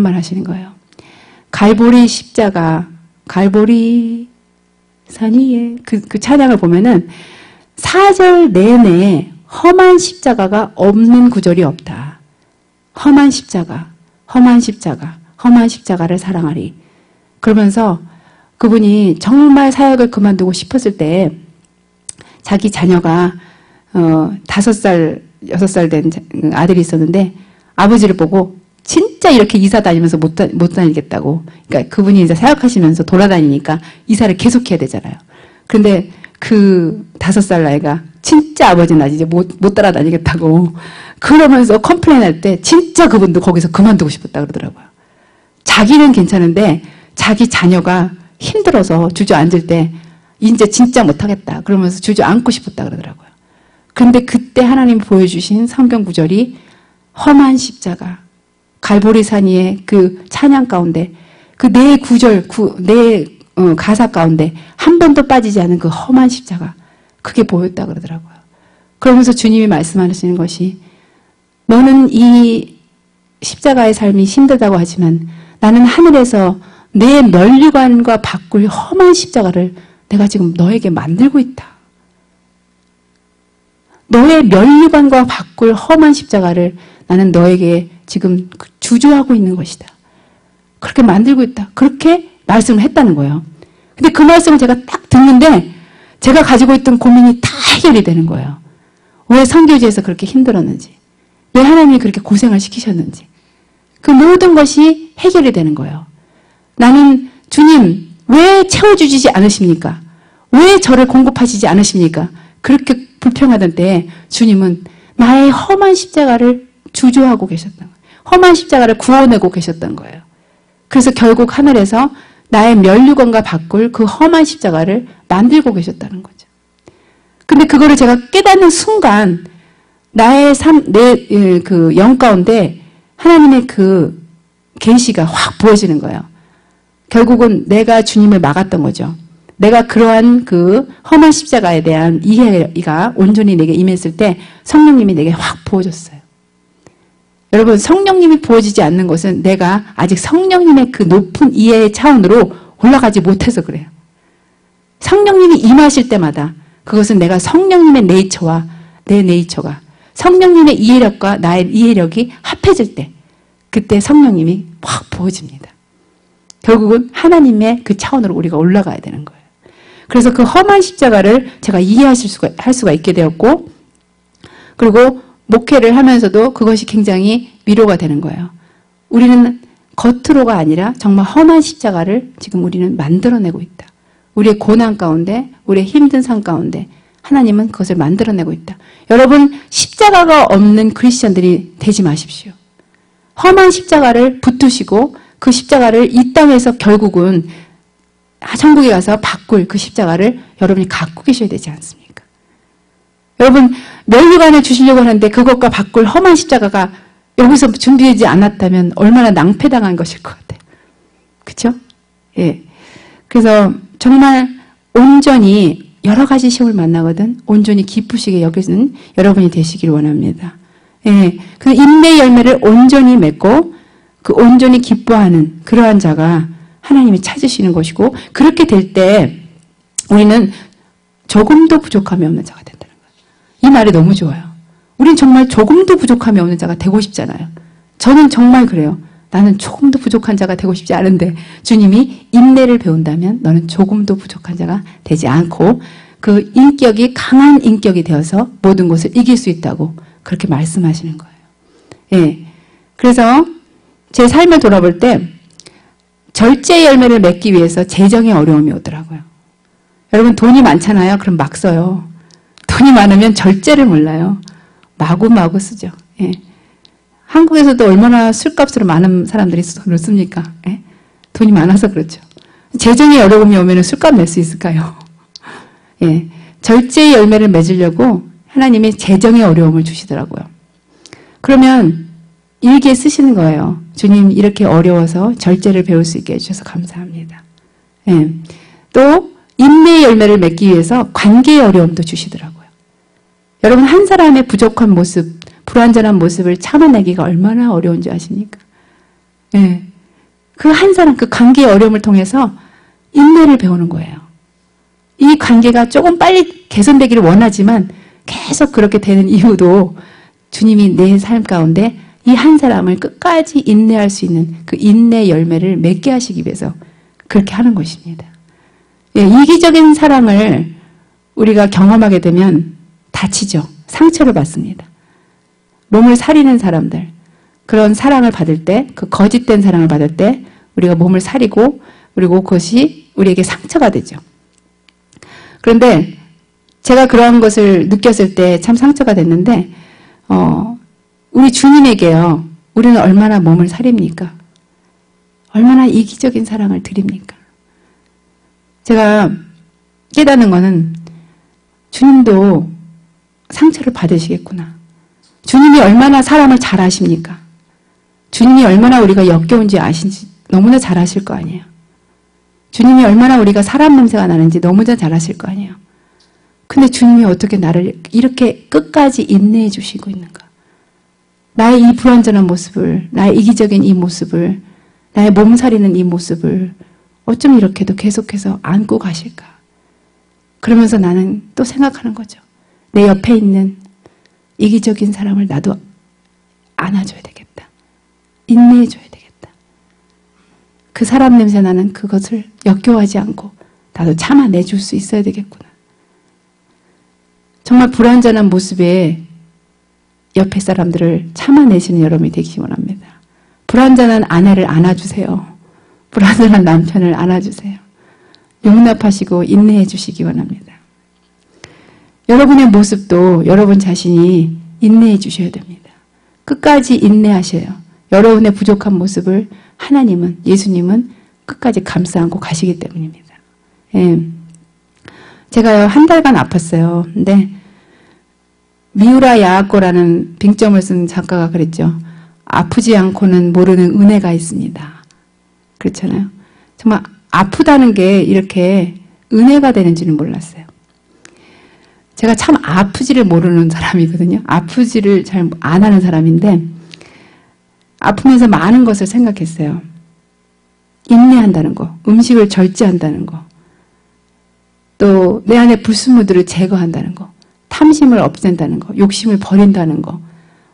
한 말 하시는 거예요. 갈보리 십자가, 갈보리 산 위에 그 찬양을 보면은 4절 내내 험한 십자가가 없는 구절이 없다. 험한 십자가, 험한 십자가, 험한 십자가를 사랑하리. 그러면서 그분이 정말 사역을 그만두고 싶었을 때 자기 자녀가 5살, 6살 된 아들이 있었는데 아버지를 보고 진짜 이렇게 이사 다니면서 못 다니겠다고. 그러니까 그분이 이제 사역하시면서 돌아다니니까 이사를 계속해야 되잖아요. 그런데 그 5살 아이가 진짜 아버지는 나 이제 못 따라다니겠다고 그러면서 컴플레인 할 때 진짜 그분도 거기서 그만두고 싶었다 그러더라고요. 자기는 괜찮은데 자기 자녀가 힘들어서 주저앉을 때 이제 진짜 못하겠다 그러면서 주저앉고 싶었다 그러더라고요. 그런데 그때 하나님이 보여주신 성경 구절이 험한 십자가, 갈보리산 위에 그 찬양 가운데 그 네 구절, 네 가사 가운데 한 번도 빠지지 않은 그 험한 십자가, 그게 보였다 그러더라고요. 그러면서 주님이 말씀하시는 것이 너는 이 십자가의 삶이 힘들다고 하지만 나는 하늘에서 내 면류관과 바꿀 험한 십자가를 내가 지금 너에게 만들고 있다. 너의 면류관과 바꿀 험한 십자가를 나는 너에게 지금 주조하고 있는 것이다. 그렇게 만들고 있다. 그렇게 말씀을 했다는 거예요. 근데 그 말씀을 제가 딱 듣는데 제가 가지고 있던 고민이 다 해결이 되는 거예요. 왜 선교지에서 그렇게 힘들었는지, 왜 하나님이 그렇게 고생을 시키셨는지, 그 모든 것이 해결이 되는 거예요. 나는 주님 왜 채워주시지 않으십니까? 왜 저를 공급하시지 않으십니까? 그렇게 불평하던 때에 주님은 나의 험한 십자가를 주조하고 계셨던 거예요. 험한 십자가를 구워내고 계셨던 거예요. 그래서 결국 하늘에서 나의 면류관과 바꿀 그 험한 십자가를 만들고 계셨다는 거죠. 근데 그거를 제가 깨닫는 순간 나의 내 영 가운데 하나님의 그 계시가 확 부어지는 거예요. 결국은 내가 주님을 막았던 거죠. 내가 그러한 그 험한 십자가에 대한 이해가 온전히 내게 임했을 때 성령님이 내게 확 부어졌어요. 여러분, 성령님이 부어지지 않는 것은 내가 아직 성령님의 그 높은 이해의 차원으로 올라가지 못해서 그래요. 성령님이 임하실 때마다 그것은 내가 성령님의 네이처와 내 네이처가 성령님의 이해력과 나의 이해력이 합해질 때 그때 성령님이 확 부어집니다. 결국은 하나님의 그 차원으로 우리가 올라가야 되는 거예요. 그래서 그 험한 십자가를 제가 할 수가 있게 되었고, 그리고 목회를 하면서도 그것이 굉장히 위로가 되는 거예요. 우리는 겉으로가 아니라 정말 험한 십자가를 지금 우리는 만들어내고 있다. 우리의 고난 가운데, 우리의 힘든 삶 가운데 하나님은 그것을 만들어내고 있다. 여러분, 십자가가 없는 크리스천들이 되지 마십시오. 험한 십자가를 붙드시고 그 십자가를 이 땅에서 결국은 천국에 가서 바꿀 그 십자가를 여러분이 갖고 계셔야 되지 않습니까? 여러분, 면류관을 주시려고 하는데 그것과 바꿀 험한 십자가가 여기서 준비되지 않았다면 얼마나 낭패당한 것일 것 같아요. 그렇죠? 예. 그래서 정말 온전히 여러 가지 시험을 만나거든 온전히 기쁘시게 여기는 여러분이 되시길 원합니다. 예. 그 인내의 열매를 온전히 맺고 그 온전히 기뻐하는 그러한 자가 하나님이 찾으시는 것이고, 그렇게 될 때 우리는 조금도 부족함이 없는 자가 된다는 거예요. 이 말이 너무 좋아요. 우린 정말 조금도 부족함이 없는 자가 되고 싶잖아요. 저는 정말 그래요. 나는 조금도 부족한 자가 되고 싶지 않은데 주님이 인내를 배운다면 너는 조금도 부족한 자가 되지 않고 그 인격이 강한 인격이 되어서 모든 것을 이길 수 있다고 그렇게 말씀하시는 거예요. 예. 그래서 제 삶을 돌아볼 때 절제 열매를 맺기 위해서 재정의 어려움이 오더라고요. 여러분, 돈이 많잖아요. 그럼 막 써요. 돈이 많으면 절제를 몰라요. 마구마구 쓰죠. 예. 한국에서도 얼마나 술값으로 많은 사람들이 돈을 씁니까? 예? 돈이 많아서 그렇죠. 재정의 어려움이 오면 술값 낼 수 있을까요? 예. 절제의 열매를 맺으려고 하나님이 재정의 어려움을 주시더라고요. 그러면 일기에 쓰시는 거예요. 주님, 이렇게 어려워서 절제를 배울 수 있게 해주셔서 감사합니다. 예. 또 인내의 열매를 맺기 위해서 관계의 어려움도 주시더라고요. 여러분, 한 사람의 부족한 모습, 불완전한 모습을 참아내기가 얼마나 어려운지 아십니까? 예. 그 한 사람, 그 관계의 어려움을 통해서 인내를 배우는 거예요. 이 관계가 조금 빨리 개선되기를 원하지만 계속 그렇게 되는 이유도 주님이 내 삶 가운데 이 한 사람을 끝까지 인내할 수 있는 그 인내 열매를 맺게 하시기 위해서 그렇게 하는 것입니다. 예, 이기적인 사랑을 우리가 경험하게 되면 다치죠. 상처를 받습니다. 몸을 사리는 사람들, 그런 사랑을 받을 때, 그 거짓된 사랑을 받을 때 우리가 몸을 사리고 그리고 그것이 우리에게 상처가 되죠. 그런데 제가 그러한 것을 느꼈을 때 참 상처가 됐는데 우리 주님에게요. 우리는 얼마나 몸을 사립니까? 얼마나 이기적인 사랑을 드립니까? 제가 깨닫는 거는 주님도 상처를 받으시겠구나. 주님이 얼마나 사람을 잘 아십니까? 주님이 얼마나 우리가 역겨운지 아신지 너무나 잘 아실 거 아니에요. 주님이 얼마나 우리가 사람 냄새가 나는지 너무나 잘 아실 거 아니에요. 근데 주님이 어떻게 나를 이렇게 끝까지 인내해 주시고 있는가? 나의 이 불완전한 모습을, 나의 이기적인 이 모습을, 나의 몸살이는 이 모습을 어쩜 이렇게도 계속해서 안고 가실까? 그러면서 나는 또 생각하는 거죠. 내 옆에 있는 이기적인 사람을 나도 안아줘야 되겠다. 인내해줘야 되겠다. 그 사람 냄새 나는 그것을 역겨워하지 않고 나도 참아내줄 수 있어야 되겠구나. 정말 불완전한 모습에 옆에 사람들을 참아내시는 여러분이 되기 원합니다. 불완전한 아내를 안아주세요. 불완전한 남편을 안아주세요. 용납하시고 인내해 주시기 원합니다. 여러분의 모습도 여러분 자신이 인내해 주셔야 됩니다. 끝까지 인내하셔요. 여러분의 부족한 모습을 하나님은, 예수님은 끝까지 감싸 안고 가시기 때문입니다. 예. 제가요, 한 달간 아팠어요. 근데 미우라 야아코라는 빙점을 쓴 작가가 그랬죠. 아프지 않고는 모르는 은혜가 있습니다. 그렇잖아요. 정말 아프다는 게 이렇게 은혜가 되는지는 몰랐어요. 제가 참 아프지를 모르는 사람이거든요. 아프지를 잘 안 하는 사람인데 아프면서 많은 것을 생각했어요. 인내한다는 거, 음식을 절제한다는 거, 또 내 안에 불순물들을 제거한다는 거, 탐심을 없앤다는 거, 욕심을 버린다는 거,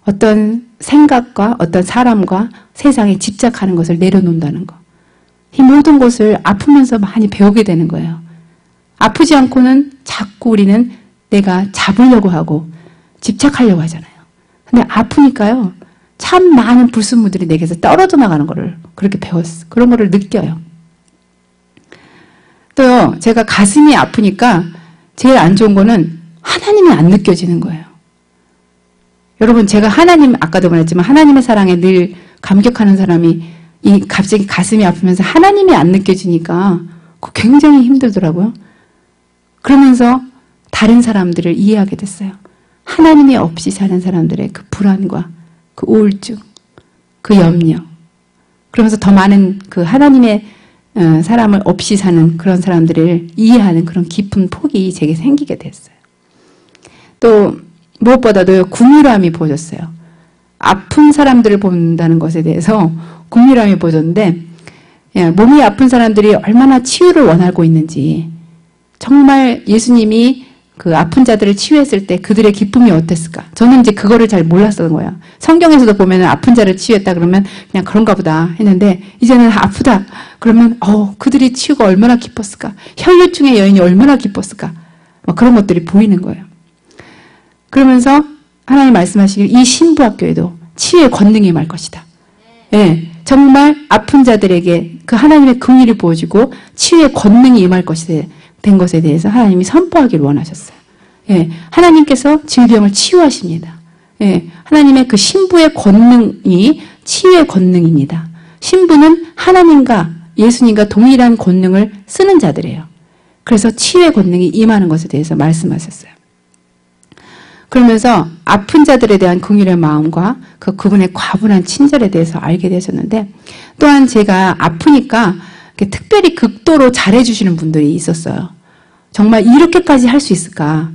어떤 생각과 어떤 사람과 세상에 집착하는 것을 내려놓는다는 거, 이 모든 것을 아프면서 많이 배우게 되는 거예요. 아프지 않고는 자꾸 우리는 내가 잡으려고 하고 집착하려고 하잖아요. 근데 아프니까요, 참 많은 불순물들이 내게서 떨어져 나가는 거를 그렇게 배웠어요. 그런 거를 느껴요. 또요, 제가 가슴이 아프니까 제일 안 좋은 거는 하나님이 안 느껴지는 거예요. 여러분, 제가 하나님, 아까도 말했지만 하나님의 사랑에 늘 감격하는 사람이 이 갑자기 가슴이 아프면서 하나님이 안 느껴지니까 굉장히 힘들더라고요. 그러면서 다른 사람들을 이해하게 됐어요. 하나님이 없이 사는 사람들의 그 불안과 그 우울증, 그 염려. 그러면서 더 많은 그 하나님의 사람을 없이 사는 그런 사람들을 이해하는 그런 깊은 폭이 제게 생기게 됐어요. 또 무엇보다도 긍휼함이 보여졌어요. 아픈 사람들을 본다는 것에 대해서 긍휼함이 보여졌는데, 몸이 아픈 사람들이 얼마나 치유를 원하고 있는지, 정말 예수님이 그 아픈 자들을 치유했을 때 그들의 기쁨이 어땠을까? 저는 이제 그거를 잘 몰랐던 거예요. 성경에서도 보면 아픈 자를 치유했다 그러면 그냥 그런가 보다 했는데, 이제는 아프다 그러면 그들이 치유가 얼마나 기뻤을까? 혈류증의 여인이 얼마나 기뻤을까? 그런 것들이 보이는 거예요. 그러면서 하나님 말씀하시길 이 신부학교에도 치유의 권능이 임할 것이다. 예, 정말 아픈 자들에게 그 하나님의 긍휼이 보여지고 치유의 권능이 임할 것이 된 것에 대해서 하나님이 선포하기를 원하셨어요. 예, 하나님께서 질병을 치유하십니다. 예, 하나님의 그 신부의 권능이 치유의 권능입니다. 신부는 하나님과 예수님과 동일한 권능을 쓰는 자들이에요. 그래서 치유의 권능이 임하는 것에 대해서 말씀하셨어요. 그러면서 아픈 자들에 대한 긍휼의 마음과 그분의 과분한 친절에 대해서 알게 되셨는데, 또한 제가 아프니까 특별히 극도로 잘해주시는 분들이 있었어요. 정말 이렇게까지 할 수 있을까?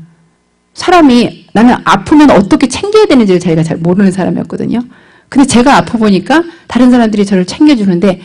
사람이, 나는 아프면 어떻게 챙겨야 되는지를 자기가 잘 모르는 사람이었거든요. 근데 제가 아파 보니까 다른 사람들이 저를 챙겨주는데